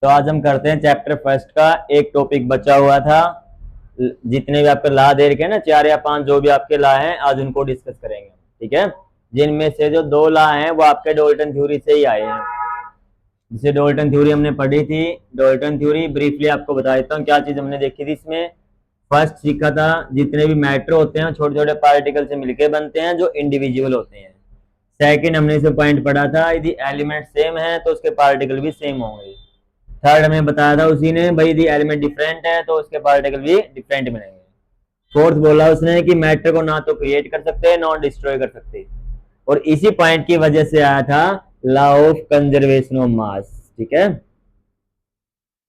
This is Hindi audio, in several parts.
तो आज हम करते हैं चैप्टर फर्स्ट का। एक टॉपिक बचा हुआ था, जितने भी आपके ला दे रखे हैं ना, 4 या 5 जो भी आपके ला हैं, आज उनको डिस्कस करेंगे। ठीक है, जिनमें से जो 2 ला हैं वो आपके डॉल्टन थ्योरी से ही आए हैं। जिसे डॉल्टन थ्योरी हमने पढ़ी थी, डॉल्टन थ्योरी ब्रीफली आपको बता देता हूँ क्या चीज हमने देखी थी इसमें। फर्स्ट सीखा था जितने भी मैटर होते हैं छोटे छोटे पार्टिकल से मिलकर बनते हैं जो इंडिविजुअल होते हैं। सेकंड हमने इसे पॉइंट पढ़ा था, यदि एलिमेंट सेम है तो उसके पार्टिकल भी सेम होंगे। थर्ड हमें बताया था उसी ने, भाई यदि एलिमेंट डिफरेंट है तो उसके पार्टिकल भी डिफरेंट मिलेंगे। फोर्थ बोला उसने कि मैटर को ना तो क्रिएट कर सकते हैं, नॉन डिस्ट्रॉय कर सकते। और इसी पॉइंट की वजह से आया था law of conservation of mass. ठीक है,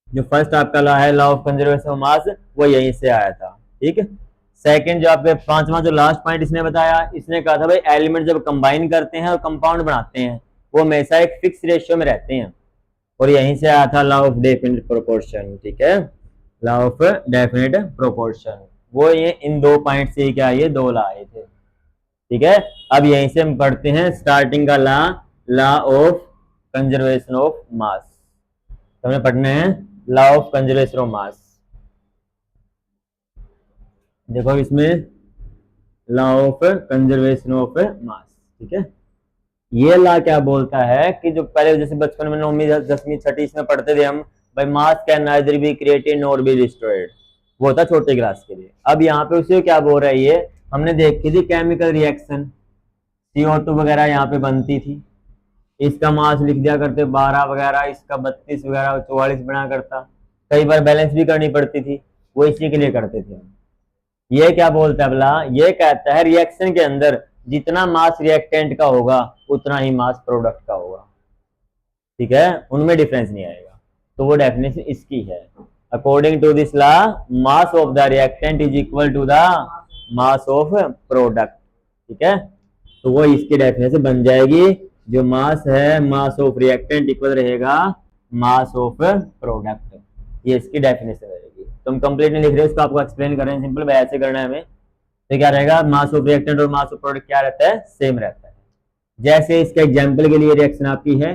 जो फर्स्ट आपका लॉ है, law of conservation of mass, वो यहीं से आया था। ठीक है, सेकंड जो आपके पांचवा जो लास्ट पॉइंट इसने बताया, इसने कहा था भाई एलिमेंट जब कंबाइन करते हैं और कंपाउंड बनाते हैं वो हमेशा एक फिक्स रेशियो में रहते हैं, और यहीं से आया था लॉ ऑफ डेफिनेट प्रोपोर्शन। ठीक है, लॉ ऑफ डेफिनेट प्रोपोर्शन, वो ये इन 2 पॉइंट से ही क्या ये 2 लॉ आए थे। ठीक है, अब यहीं से हम पढ़ते हैं स्टार्टिंग का law, law of conservation of mass. तो हमें पढ़ने हैं law of conservation of mass. देखो इसमें law of conservation of mass. ठीक है, ये लॉ क्या बोलता है कि जो पहले जैसे बचपन में 9वीं 10वीं 6वीं इसमें पढ़ते थे हम, भाई मास can neither be created nor be destroyed, वो था छोटे क्लास के लिए। अब यहाँ पे उसे क्या बोल रहा है, ये हमने देखी थी केमिकल रिएक्शन, CO2 वगैरह यहाँ पे बनती थी, इसका मास लिख दिया करते 12 वगैरह, इसका 32 वगैरह 44 बना करता, कई बार बैलेंस भी करनी पड़ती थी, वो इसी के लिए करते थे। ये क्या बोलता है भला, ये कहता है रिएक्शन के अंदर जितना मास रिएक्टेंट का होगा उतना ही मास प्रोडक्ट का होगा। ठीक है, उनमें डिफरेंस नहीं आएगा। तो वो डेफिनेशन इसकी है, according to this law mass of the reactant is equal to the mass of product. ठीक है, तो वो इसकी डेफिनेशन बन जाएगी, जो मास है मास ऑफ रिएक्टेंट इक्वल रहेगा मास ऑफ प्रोडक्ट। ये इसकी डेफिनेशन रहेगी। तो हम कंप्लीट नहीं लिख रहे, इसको आपको एक्सप्लेन कर रहे हैं, सिंपल ऐसे करना है हमें। तो क्या रहेगा, मास ऑफ रिएक्टेंट और मास ऑफ प्रोडक्ट क्या रहता है, सेम रहता है। जैसे इसके एग्जांपल के लिए रिएक्शन आपकी है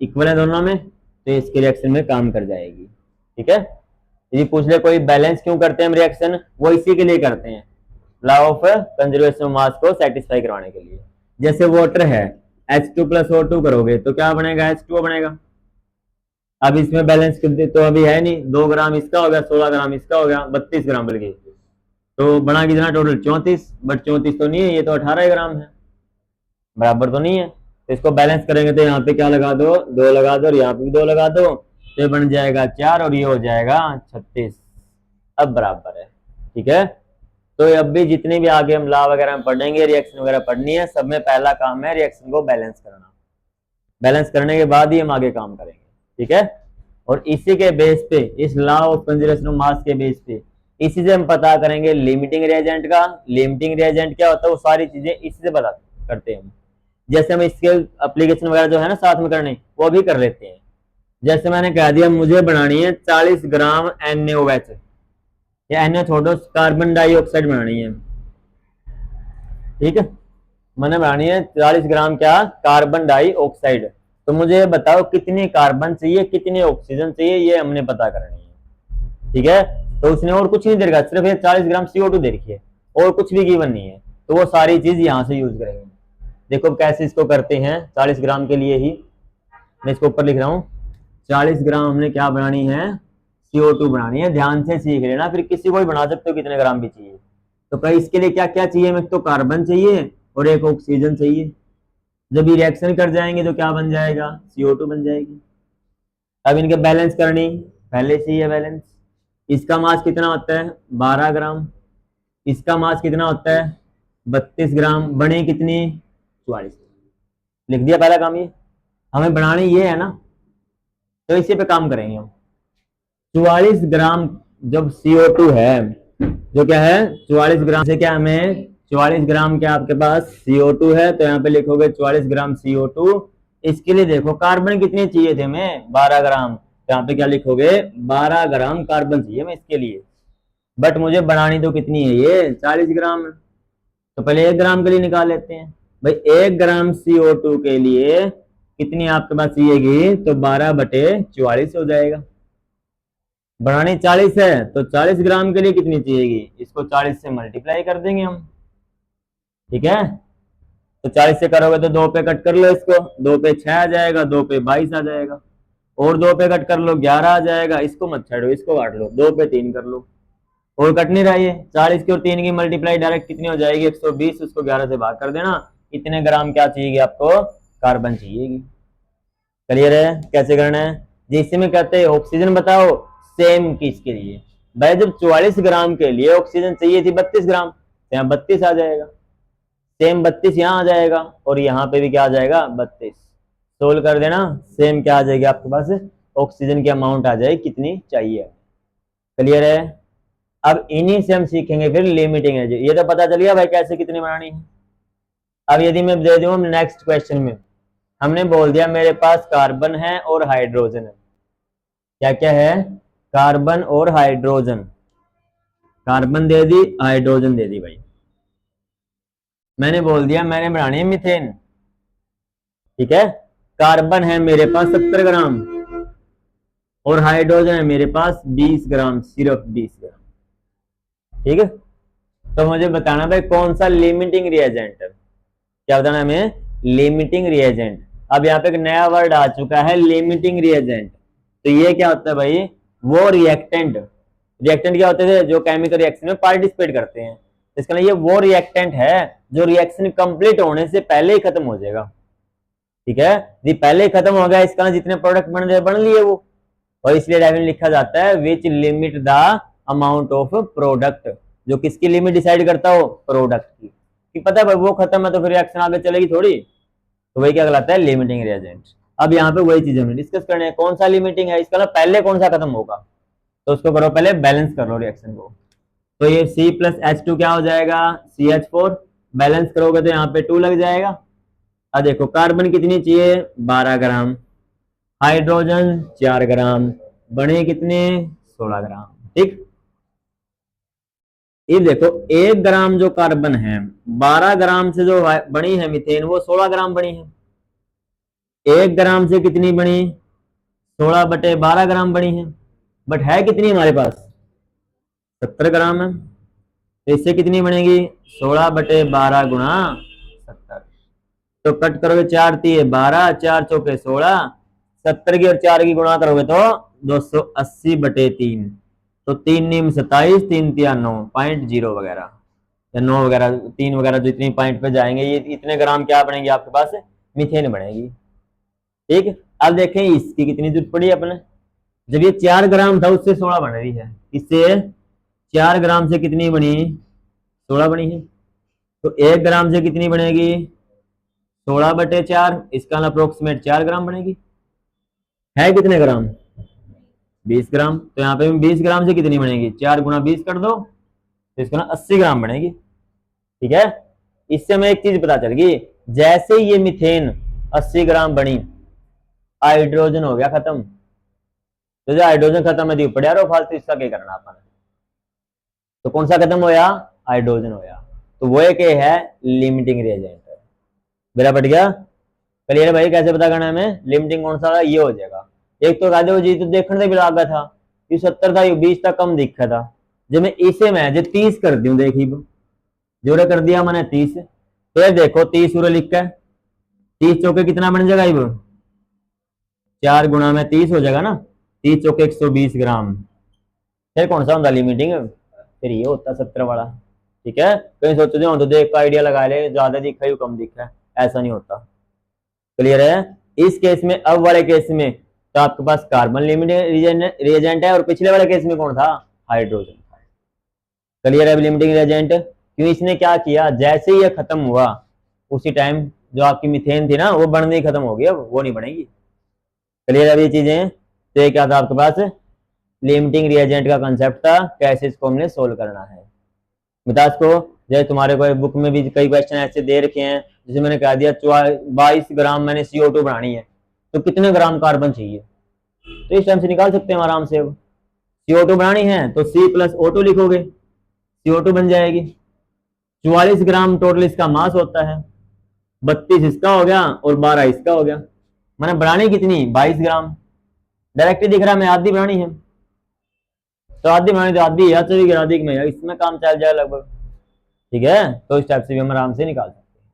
इक्वल है दोनों में, तो इसके रिएक्शन में काम कर जाएगी। ठीक है, यदि पूछ ले कोई बैलेंस क्यों करते हैं हम रिएक्शन, वो इसी के लिए करते हैं, law of conservation of mass को सेटिस्फाई करवाने के लिए। जैसे वाटर है, H2 + O2 करोगे तो क्या बनेगा, H2O बनेगा। अब इसमें बैलेंस तो अभी है नहीं, 2 ग्राम इसका हो गया, 16 ग्राम इसका हो गया, 32 ग्राम बल्कि, तो बना कितना टोटल 34, बट 34 तो नहीं है, ये तो 18 ग्राम है, बराबर तो नहीं है। तो इसको बैलेंस करेंगे तो यहाँ पे क्या लगा दो, 2 लगा दो, और यहाँ पे भी 2 लगा दो, तो ये बन जाएगा 4 और ये हो जाएगा 36। अब बराबर है। ठीक है, तो अब भी जितने भी आगे हम लॉ वगैरह पढ़ेंगे, रिएक्शन वगैरह पढ़नी है, सब में पहला काम है रिएक्शन को बैलेंस करना। बैलेंस करने के बाद ही हम आगे काम करेंगे। ठीक है, और इसी के बेस पे, इस law of conservation of mass के बेस पे, इसी से हम पता करेंगे लिमिटिंग रिएजेंट का। लिमिटिंग रिएजेंट क्या होता है, वो सारी चीजें इसी से पता करते हैं हम। जैसे हम इसके एप्लीकेशन वगैरह जो है ना साथ में करने, वो भी कर लेते हैं। जैसे मैंने कह दिया मुझे बनानी है 40 ग्राम NaOH, या NaO छोड़ो, कार्बन डाइऑक्साइड बनानी है। ठीक है, मैंने बनानी है 40 ग्राम क्या, कार्बन डाइऑक्साइड। तो मुझे बताओ कितने कार्बन चाहिए, कितने ऑक्सीजन चाहिए, ये हमने पता करनी है। ठीक है, तो उसने और कुछ नहीं दे रखा, सिर्फ ये 40 ग्राम CO2 दे रखी है, और कुछ भी गिवन नहीं है, तो वो सारी चीज यहाँ से यूज करेंगे। देखो कैसे इसको करते हैं, 40 ग्राम के लिए ही मैं इसको ऊपर लिख रहा हूँ, 40 ग्राम हमने क्या बनानी है, CO2 बनानी है। ध्यान से सीख लेना, फिर किसी को भी बना सकते हो कितने ग्राम भी चाहिए। तो कहीं इसके लिए क्या क्या चाहिए, एक तो कार्बन चाहिए और एक ऑक्सीजन चाहिए। जब ये रिएक्शन कर जाएंगे तो क्या बन जाएगा, CO2 बन जाएगी। अब इनके बैलेंस करनी, पहले से ही है बैलेंस। इसका मास कितना होता है, 12 ग्राम, इसका मास कितना होता है, 32 ग्राम, बने कितनी, 44। लिख दिया पहला काम, ये हमें बनानी ये है ना, तो इसी पे काम करेंगे हम। 44 ग्राम जब CO2 है, जो क्या है 44 ग्राम से क्या हमें, 44 ग्राम क्या आपके पास CO2 है, तो यहाँ पे लिखोगे 44 ग्राम CO2। इसके लिए देखो कार्बन कितने चाहिए थे हमें, 12 ग्राम, तो यहाँ पे क्या लिखोगे 12 ग्राम कार्बन चाहिए हमें इसके लिए। बट मुझे बनानी तो कितनी है ये 40 ग्राम, तो पहले 1 ग्राम के लिए निकाल लेते हैं। भाई 1 ग्राम CO2 के लिए कितनी आपके पास चाहिएगी, तो 12/44 हो जाएगा। बढ़ानी 40 है तो 40 ग्राम के लिए कितनी चाहिएगी, इसको 40 से मल्टीप्लाई कर देंगे हम, ठीक है। तो 40 से करोगे तो 2 पे कट कर लो इसको, 2 पे 6 आ जाएगा, 2 पे 22 आ जाएगा, और 2 पे कट कर लो 11 आ जाएगा, इसको मत छाड़ो, इसको काट लो, 2 पे 3 कर लो, और कट नहीं रहा ये। 40 की और 3 की मल्टीप्लाई डायरेक्ट कितनी हो जाएगी, 120, उसको 11 से भाग कर देना। इतने ग्राम क्या चाहिए आपको, कार्बन चाहिए। क्लियर है कैसे करना है जी। इसी में कहते हैं ऑक्सीजन बताओ सेम किसके लिए, भाई जब 44 ग्राम के लिए ऑक्सीजन चाहिए थी 32 ग्राम, तो यहाँ 32 आ जाएगा, सेम 32 यहाँ आ जाएगा, और यहाँ पे भी क्या आ जाएगा 32। सोल्व कर देना, सेम क्या आ जाएगी आपके पास, ऑक्सीजन की अमाउंट आ जाएगी कितनी चाहिए। क्लियर है। अब इन्हीं से हम सीखेंगे फिर लिमिटिंग एनर्जी। ये तो पता चल गया भाई कैसे कितनी बनानी है। अब यदि मैं दे दूं नेक्स्ट क्वेश्चन में, हमने बोल दिया मेरे पास कार्बन है और हाइड्रोजन है, क्या क्या है, कार्बन और हाइड्रोजन, कार्बन दे दी हाइड्रोजन दे दी भाई। मैंने बोल दिया मैंने बनानी है मीथेन, ठीक है। कार्बन है मेरे पास 70 ग्राम और हाइड्रोजन है मेरे पास 20 ग्राम, सिर्फ 20 ग्राम, ठीक है। तो मुझे बताना भाई कौन सा लिमिटिंग रिएजेंट है, क्या बताना हमें, लिमिटिंग रिएजेंट। अब यहाँ पे एक नया वर्ड आ चुका है लिमिटिंग रिएजेंट। तो ये क्या होता है भाई, वो रिएक्टेंट, रिएक्टेंट क्या होते थे, जो केमिकल रिएक्शन में पार्टिसिपेट करते हैं। इसका मतलब ये वो रिएक्टेंट है जो रिएक्शन कंप्लीट होने से पहले ही खत्म हो जाएगा, ठीक है। ये पहले ही खत्म हो गया, इसका जितने प्रोडक्ट बन लिए वो, और इसलिए डायग्राम लिखा जाता है which limit the amount of product, जो किसकी लिमिट डिसाइड करता हो, प्रोडक्ट की। कि पता है भाई वो खत्म है तो फिर रिएक्शन आगे चलेगी थोड़ी, तो वही क्या कहलाता है लिमिटिंग रिएजेंट। अब यहाँ पे वही चीज हमें डिस्कस करने हैं, कौन सा लिमिटिंग है, इसका ना पहले कौन सा खत्म होगा, तो उसको करो पहले बैलेंस कर लो रिएक्शन को। तो ये C+H2 क्या हो जाएगा, CH4, बैलेंस करोगे तो यहाँ पे 2 लग जाएगा। अब देखो कार्बन कितनी चाहिए 12 ग्राम, हाइड्रोजन 4 ग्राम, बने कितने 16 ग्राम, ठीक। ये देखो 1 ग्राम जो कार्बन है 12 ग्राम से जो बनी है मीथेन वो 16 ग्राम बनी है। 1 ग्राम से कितनी बनी, 16/12 ग्राम बनी है, बट है कितनी हमारे पास 70 ग्राम है, तो इससे कितनी बनेगी 16/12 गुणा 70। तो कट करोगे 4 3 12, 4 चौके 16, 70 की और 4 की गुणा करोगे तो 280/3, तो 3 नीम 27, 3 तिया 9, 0.0 वगैरह या 9 वगैरह 3 वगैरह जो इतनी पॉइंट पे जाएंगे, ये इतने ग्राम क्या बनेंगे आपके पास, मीथेन बनेगी, ठीक। अब देखें इसकी कितनी जरूरत पड़ी अपने, जब ये 4 ग्राम था उससे 16 बन रही है, इससे 4 ग्राम से कितनी बनी 16 बनी है, तो 1 ग्राम से कितनी बनेगी 16/4, इसका अप्रोक्सीमेट 4 ग्राम बनेगी, है कितने ग्राम 20 ग्राम। तो यहाँ पे 20 ग्राम से कितनी बनेगी, 4 गुणा 20 कर दो, तो इसको ना 80 ग्राम बनेगी, ठीक है। इससे हमें एक चीज पता चल गई, जैसे ये मीथेन 80 ग्राम बनी, हाइड्रोजन हो गया खत्म, तो जो हाइड्रोजन खत्म है पड़ा रहो फालतू, इसका क्या करना अपन, तो कौन सा खत्म होया, हाइड्रोजन होया, तो वो एक है लिमिटिंग रिएजेंट है। मेरा पट गया, क्लियर है भाई, कैसे पता करना है हमें लिमिटिंग कौन सा, ये हो जाएगा। एक तो कहते हो जी तो देखने से भी लगा था ये 70 था, ये 20 तक कम दिखा था, जब मैं इसे मैं जो 30 कर दूं, देखिए जोड़े कर दिया मैंने 30, तो ये देखो 30 उरे लिखा है, 30 चौके कितना बन जाएगा, ये 4 गुणा में 30 हो जाएगा ना, 30 चौके 120 ग्राम, फिर कौन सा होता लिमिटिंग, फिर ये होता 70 वाला, ठीक है। कहीं सोचते हो तो देख का आइडिया लगा ले, ज्यादा दिखा है कम दिखा है, ऐसा नहीं होता, क्लियर है। इस केस में अब वाले केस में तो आपके पास कार्बन लिमिटिंग रिएजेंट है, और पिछले वाले केस में कौन था, हाइड्रोजन था, क्लियर है लिमिटिंग रिएजेंट। क्यों, इसने क्या किया, जैसे ही ये खत्म हुआ उसी टाइम जो आपकी मीथेन थी ना वो बनने ही खत्म हो गई, अब वो नहीं बनेगी, क्लियर है ये चीजें। तो ये क्या था आपके पास, लिमिटिंग रिएजेंट का कंसेप्ट था, कैसे इसको हमने सोल्व करना है। बता इसको, जैसे तुम्हारे को बुक में भी कई क्वेश्चन ऐसे दे रखे हैं, जैसे मैंने कह दिया 22 ग्राम मैंने CO2 बनानी है, तो कितने ग्राम कार्बन चाहिए, तो इस टाइम से निकाल सकते हैं आराम से। अब CO2 बनानी है तो C+O2 लिखोगे, CO2 बन जाएगी। 44 ग्राम टोटल इसका मास होता है, 32 इसका हो गया और 12 इसका हो गया, मैंने बनानी कितनी 22 ग्राम, डायरेक्टली दिख रहा है मैं आधी बनानी है, तो आधी बनानी तो आधी या चौबीस गिरा दी में इसमें काम चल जाएगा लगभग। ठीक है, तो इस टाइप से भी हम आराम से निकाल सकते हैं।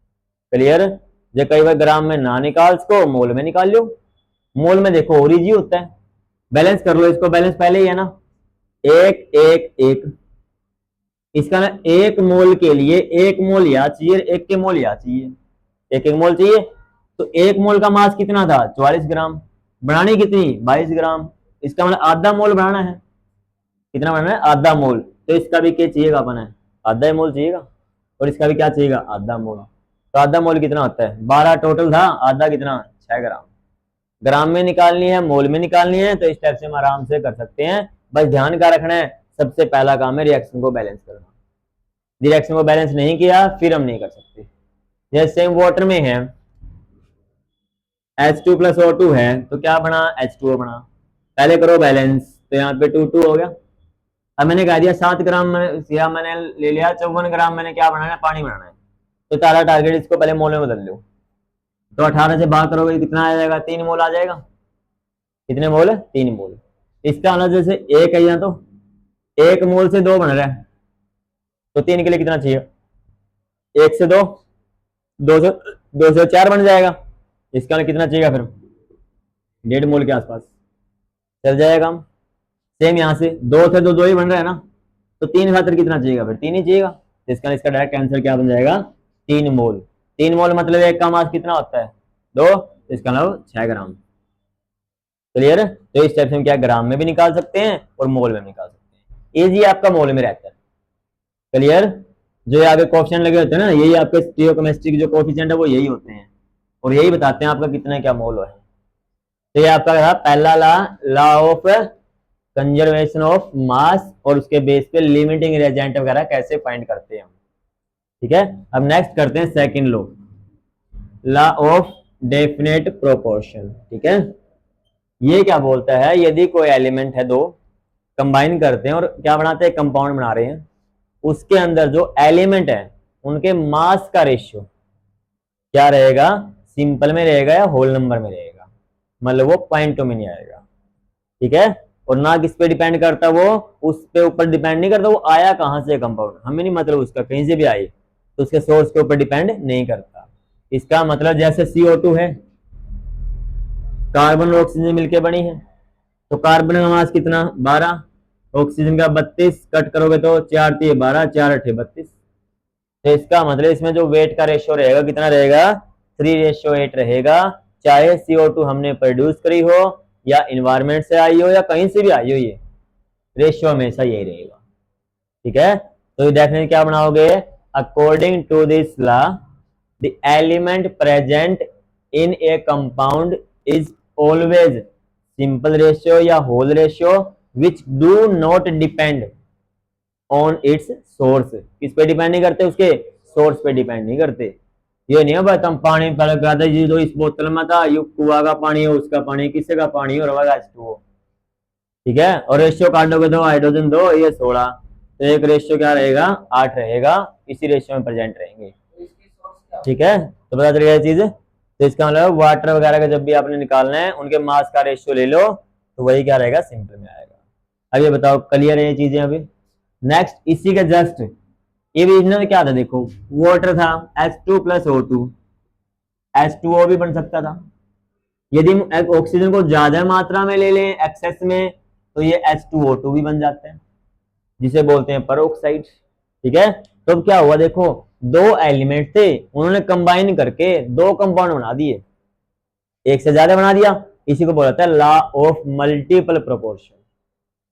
क्लियर? जो कई बार ग्राम में ना निकाल सको मोल में निकाल लो। मोल में देखो और इजी होता है, बैलेंस कर लो इसको, बैलेंस पहले ही है ना, एक एक एक, इसका ना एक मोल के लिए एक मोल या चाहिए, एक के मोल या चाहिए, एक एक मोल चाहिए। तो एक मोल का मास कितना था 44 ग्राम, बनानी कितनी 22 ग्राम, इसका मतलब आधा मोल बनाना है। कितना बनाना है आधा मोल, तो इसका भी क्या चाहिएगा अपन है आधा ही मोल चाहिएगा, और इसका भी क्या चाहिएगा आधा मोल। तो आधा मोल कितना होता है 12 टोटल था, आधा कितना 6 ग्राम। ग्राम में निकालनी है मोल में निकालनी है, तो इस टाइप से हम आराम से कर सकते हैं। बस ध्यान क्या रखना है, सबसे पहला काम है रिएक्शन को बैलेंस करना। रिएक्शन को बैलेंस नहीं किया फिर हम नहीं कर सकते। जैसे वाटर में है H2 प्लस O2 है, तो क्या बना H2O बना, पहले करो बैलेंस, तो यहाँ पे 2 2 हो गया। अब मैंने कह दिया 7 ग्राम मैंने ले लिया, 54 ग्राम मैंने क्या बनाना है पानी बनाना है, तो तारा टारगेट इसको पहले मोल में बदल लो। तो 18 से भाग करोगे कितना आ जाएगा 3 मोल आ जाएगा। कितने मोल है 3 मोल। इसका मतलब जैसे एक है यहाँ, तो 1 मोल से 2 बन रहा है, तो 3 के लिए कितना चाहिए 1 से 2 2 से 4 बन जाएगा। इसका मतलब कितना चाहिए फिर 1.5 मोल के आसपास चल जाएगा। हम सेम यहाँ से 2 से 2 2 ही बन रहा है ना, तो 3 खातर कितना चाहिएगा फिर 3 ही चाहिएगा। तो इसका डायरेक्ट आंसर क्या बन जाएगा 3 मोल। 3 मोल मतलब एक का मास कितना होता है 2, तो इसका मतलब 6 ग्राम। क्लियर? तो इस टाइप से हम क्या ग्राम में भी निकाल सकते हैं और मोल में भी निकाल सकते हैं। इजी आपका मोल में रहता है। क्लियर? जो आगे कोफिशिएंट लगे होते हैं ना, यही आपके स्टीरियोकेमिस्ट्री के जो कोफिशिएंट है वो यही होते हैं, और यही बताते हैं आपका कितना क्या मोल है। तो ये आपका रहा पहला law of conservation of mass, और उसके बेस पे लिमिटिंग रिएजेंट वगैरह कैसे फाइंड करते हैं हम। ठीक है, अब नेक्स्ट करते हैं second law of definite proportion. ठीक है, ये क्या बोलता है, यदि कोई एलिमेंट है दो कंबाइन करते हैं और क्या बनाते हैं कंपाउंड बना रहे हैं, उसके अंदर जो एलिमेंट है उनके मास का रेशियो क्या रहेगा, सिंपल में रहेगा या होल नंबर में रहेगा, मतलब वो पॉइंटों में नहीं आएगा। ठीक है, और ना किस पे डिपेंड करता, वो उस पे ऊपर डिपेंड नहीं करता, वो आया कहां से कंपाउंड, हमें नहीं मतलब उसका कहीं से भी आए, तो उसके सोर्स के ऊपर डिपेंड नहीं करता। इसका मतलब जैसे CO2 है, कार्बन और ऑक्सीजन मिलके बनी है, तो कार्बन का मास कितना 12, ऑक्सीजन का 32, कट करोगे तो 4 3 12 4 8 32। तो इसका मतलब इसमें जो वेट का रेशियो रहेगा कितना रहेगा 3:8 रहेगा, चाहे CO2 हमने प्रोड्यूस करी हो या इन्वायरमेंट से आई हो या कहीं से भी आई हो, ये रेशियो हमेशा यही रहेगा। ठीक है, तो डेफिनेटली क्या बनाओगे, according to this law the element present in a compound is always simple ratio या whole ratio which do not depend on its source. किस पे डिपेंड नहीं करते, उसके सोर्स पे डिपेंड नहीं करते। ये नहीं है भाई तुम पानी पहले जी जो इस बोतल में था, यू कुआ का पानी है, उसका पानी किसी का पानी और H2O। ठीक है, और रेशियो काटोगे तो हाइड्रोजन 2 ये 16, तो एक रेशियो क्या रहेगा 8 रहेगा, इसी रेशियो में प्रेजेंट रहेंगे। ठीक है, तो पता चल गया चीज। तो इसका मतलब वाटर वगैरह का जब भी आपने निकालना है उनके मास का रेशियो ले लो, तो वही क्या रहेगा सिंपल में आएगा। अब ये बताओ क्लियर है ये चीजें अभी। नेक्स्ट इसी के जस्ट ये भी इन्होंने क्या था, देखो वाटर था H2 प्लस O2, H2O भी बन सकता था। यदि ऑक्सीजन को ज्यादा मात्रा में ले लें एक्सेस में, तो ये H2O2 भी बन जाते हैं, जिसे बोलते हैं परोक्साइड। ठीक है, तो अब क्या हुआ, देखो दो एलिमेंट थे, उन्होंने कंबाइन करके दो कंपाउंड बना दिए, एक से ज्यादा बना दिया, इसी को बोला था लॉ ऑफ मल्टीपल प्रोपोर्शन।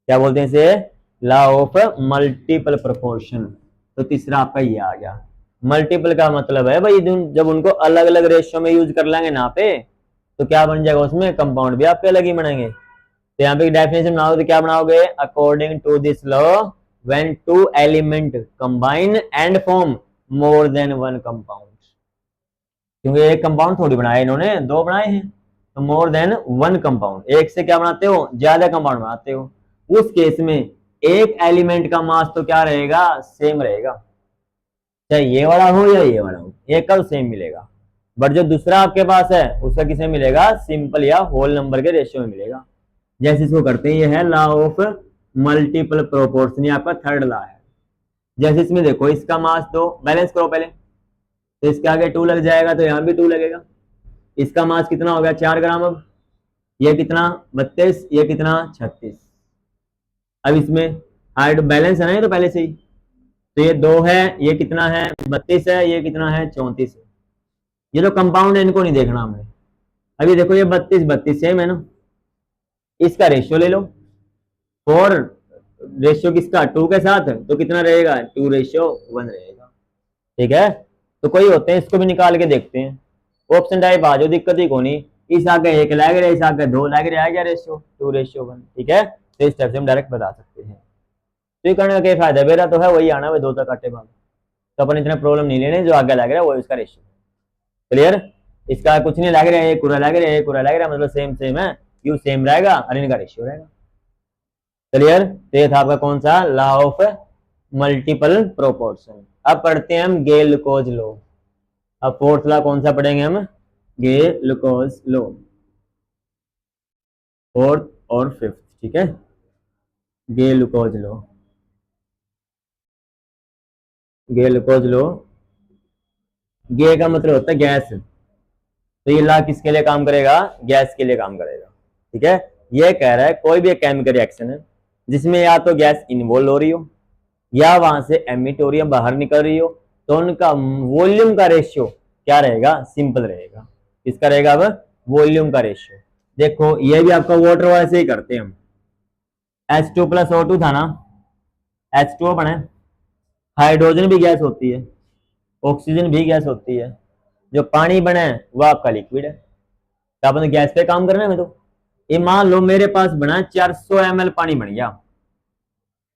क्या बोलते हैं इसे, लॉ ऑफ मल्टीपल प्रोपोर्शन। तो तीसरा आपका ये आ गया। मल्टीपल का मतलब है भाई जब उनको अलग अलग रेशियो में यूज कर लेंगे ना पे, तो क्या बन जाएगा उसमें कंपाउंड भी आपके अलग ही बनेंगे। तो यहाँ पे डेफिनेशन बनाओगे तो क्या बनाओगे, according to this law when two element combine and form more than one compound, क्योंकि एक कंपाउंड थोड़ी बनाया इन्होंने, दो बनाए हैं, तो मोर देन वन कंपाउंड, एक से क्या बनाते हो ज्यादा कंपाउंड बनाते हो। उस केस में एक एलिमेंट का मास तो क्या रहेगा सेम रहेगा, चाहे ये वाला हो या ये वाला हो, एक का सेम मिलेगा। बट जो दूसरा आपके पास है उसका किसमें मिलेगा, सिंपल या होल नंबर के रेशियो में मिलेगा। जैसे इसको करते हैं, ये है लॉ ऑफ मल्टीपल प्रोपोर्शन, ये आपका थर्ड लॉ है। जैसे इसमें देखो, इसका मास 2, बैलेंस करो पहले, तो इसके आगे 2 लग जाएगा तो यहाँ भी 2 लगेगा। इसका मास कितना हो गया, 4 ग्राम। अब ये कितना 32, ये कितना 36। अब इसमें हाइट बैलेंस है ना, ये तो पहले से ही, तो ये 2 है, ये कितना है 32 है, ये कितना है 34 है। ये तो कंपाउंड है, इनको नहीं देखना हमें। अभी देखो ये 32 32 सेम है ना, इसका रेशियो ले लो। 4 रेशियो किसका, 2 के साथ, तो कितना रहेगा 2:1 रहेगा। ठीक है, तो कोई होते हैं, इसको भी निकाल के देखते हैं। ऑप्शन टाइप आ जाओ, दिक्कत ही को नहीं। इस आगे 1 लग रहा है, इस आगे 2 लग रहा है, क्या रेशियो 2:1। ठीक है, तो इस टाइप से हम डायरेक्ट बता सकते हैं। तो ये करने का क्या फायदा, मेरा तो है वही आना, 2 तक काटे भाग, तो अपन इतना प्रॉब्लम नहीं लेने, जो आगे लग रहा है वो इसका रेशियो। क्लियर, इसका कुछ नहीं लग रहा है, पूरा लग रहा है, पूरा लग रहा है, मतलब सेम सेम है, यू सेम रहेगा और इनका रेशियो रहेगा। क्लियर, तो ये था आपका कौन सा, लॉ ऑफ मल्टीपल प्रोपोर्शन। अब पढ़ते हैं हम गेल-लुकोज लॉ। अब फोर्थ लॉ कौन सा पढ़ेंगे हम, गेल-लुकोज लॉ, फोर्थ और फिफ्थ। ठीक है, गेल-लुकोज लॉ, गेल-लुकोज लॉ, गे का मतलब होता है गैस, तो ये लॉ किसके लिए काम करेगा, गैस के लिए काम करेगा। ठीक है, ये कह रहा है कोई भी एक केमिकल रिएक्शन है जिसमें या तो गैस इन्वॉल्व हो रही हो या वहां से एमिट हो रही है, बाहर निकल रही हो, तो उनका वॉल्यूम का रेशियो क्या रहेगा, सिंपल रहेगा। किसका रहेगा, अब वॉल्यूम का रेशियो। देखो ये भी आपका वाटर वाले से ही करते हैं हम। H2 + O2 था ना, H2O बने, हाइड्रोजन भी गैस होती है, ऑक्सीजन भी गैस होती है, जो पानी बने वो आपका लिक्विड है, तो अपन गैस पे काम करना है। तो ये मान लो मेरे पास बना 400 ml पानी बन गया।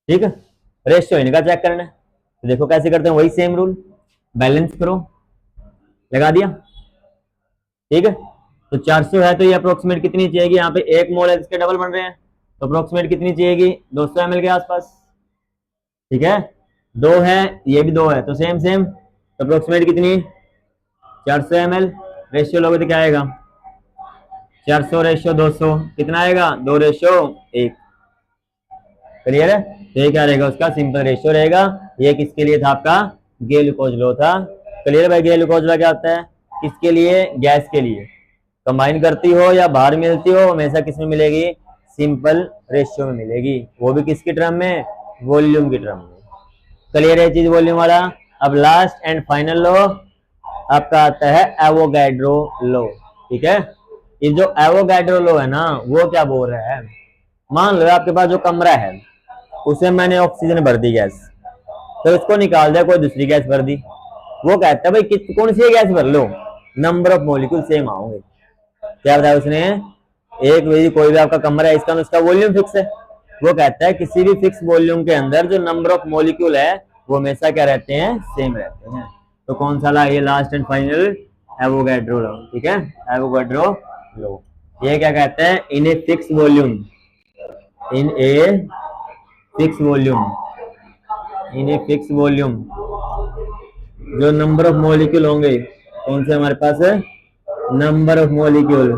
ठीक है, रेशियो इनका चेक करना है, तो देखो कैसे करते हैं, वही सेम रूल, बैलेंस करो, लगा दिया। ठीक है, तो 400 है तो ये अप्रोक्सीमेट कितनी चाहिएगी, यहाँ पे 1 मोल है, इसके डबल बन रहे हैं, तो अप्रोक्सीमेट कितनी चाहिएगी, 200 ml के आसपास। ठीक है, 2 है, ये भी 2 है, तो सेम सेम, तो अप्रोक्सीमेट कितनी 400 ml। रेशियो लोगे तो क्या आएगा, 400/200 कितना आएगा, 2:1। क्लियर है, तो ये क्या रहेगा, उसका सिंपल रेशियो रहेगा। ये किसके लिए था, आपका गेल-लुकोज लॉ था। क्लियर भाई, गेल-लुकोज लॉ क्या होता है, किसके लिए, गैस के लिए। कंबाइन करती हो या बाहर मिलती हो, हमेशा किसमें मिलेगी, सिंपल रेशियो में मिलेगी, वो भी किसकी टर्म में, वॉल्यूम की टर्म में। क्लियर है चीज, वॉल्यूम वाला। अब लास्ट एंड फाइनल लॉ आपका आता है एवोगैड्रो लॉ। ठीक है, ये जो एवोगैड्रो लॉ है ना, वो क्या बोल रहा है, मान लो आपके पास जो कमरा है उसे मैंने ऑक्सीजन भर दी गैस, तो इसको निकाल दिया, कोई दूसरी गैस भर दी। वो कहता है भाई कौन सी गैस भर लो, नंबर ऑफ मॉलिक्यूल सेम आओगे। क्या बताया उसने, एक वही कोई भी आपका कमरा है, इसका उसका वॉल्यूम फिक्स है। वो कहता है किसी भी फिक्स वॉल्यूम के अंदर जो नंबर ऑफ मॉलिक्यूल है वो हमेशा क्या रहते हैं, सेम रहते हैं। तो कौन सा ला, ये last and final Avogadro law. ठीक है, एवोगैड्रो लॉ ये क्या कहता है, in a fix volume, in a fix volume, in a fix volume जो नंबर ऑफ मॉलिक्यूल होंगे, कौन से हमारे पास है, number of molecule,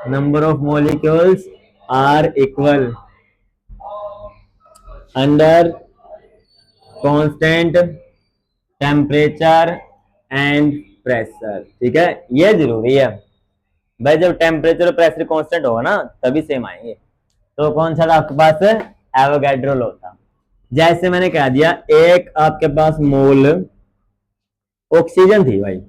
number of molecules are equal under constant temperature and pressure. ठीक है, ये जरूरी है भाई, जब टेम्परेचर और प्रेशर कांस्टेंट होगा ना तभी सेम आएंगे। तो कौन सा था आपके पास, एवोगैड्रो लॉ था। जैसे मैंने कह दिया, एक आपके पास मोल ऑक्सीजन थी भाई,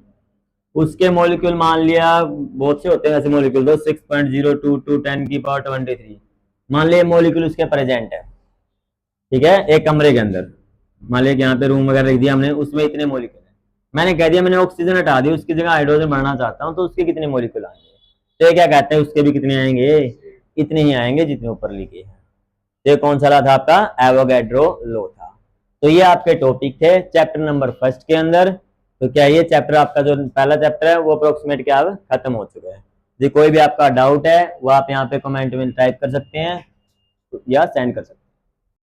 उसके मॉलिक्यूल मान लिया, बहुत से होते हैं ऐसे मॉलिक्यूल, तो 6.022 10⁻23 मान लिया मॉलिक्यूल उसके प्रेजेंट है। ठीक है, एक कमरे के अंदर, मान लिया यहाँ पे रूम वगैरह रख दिया हमने, उसमें इतने मॉलिक्यूल है। मैंने कह दिया मैंने ऑक्सीजन हटा दी, उसकी जगह हाइड्रोजन बढ़ाना चाहता हूँ, तो उसके कितने मॉलिक्यूल आएंगे, तो ये क्या कहते हैं, उसके भी कितने आएंगे, इतने ही आएंगे जितने ऊपर लिखे हैं। ये कौन सा था आपका, एवोगैड्रो लॉ था। तो ये आपके टॉपिक थे चैप्टर नंबर 1 के अंदर। तो क्या ये चैप्टर आपका जो पहला चैप्टर है वो अप्रोक्सीमेट क्या अब खत्म हो चुका है। यदि कोई भी आपका डाउट है वो आप यहाँ पे कमेंट में टाइप कर सकते हैं या सेंड कर सकते हैं।